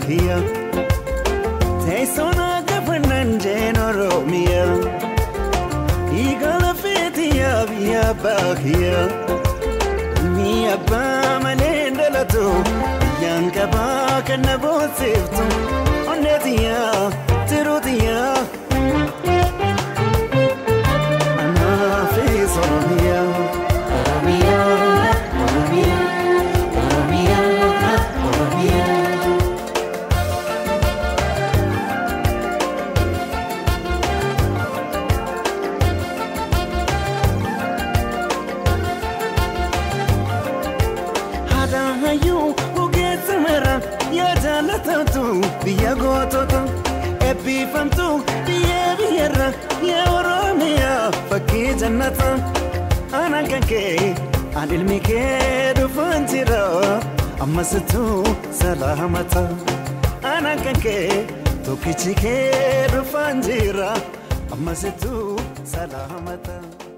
bahia Tesona gabanan jenoromia Igala fetia via bahia Mia ba manendala tu Yanka ba kanabo siftu Onetia tirutia You who gets a mirror, yada latu, be a gototo, epi from two, be a vierra, yauromia, for kids and nothing. Anakake, Adil Mike, do Fantira, a Masatu, Salamata. Anakake, Tokichike, do Fantira, a Masatu, Salamata.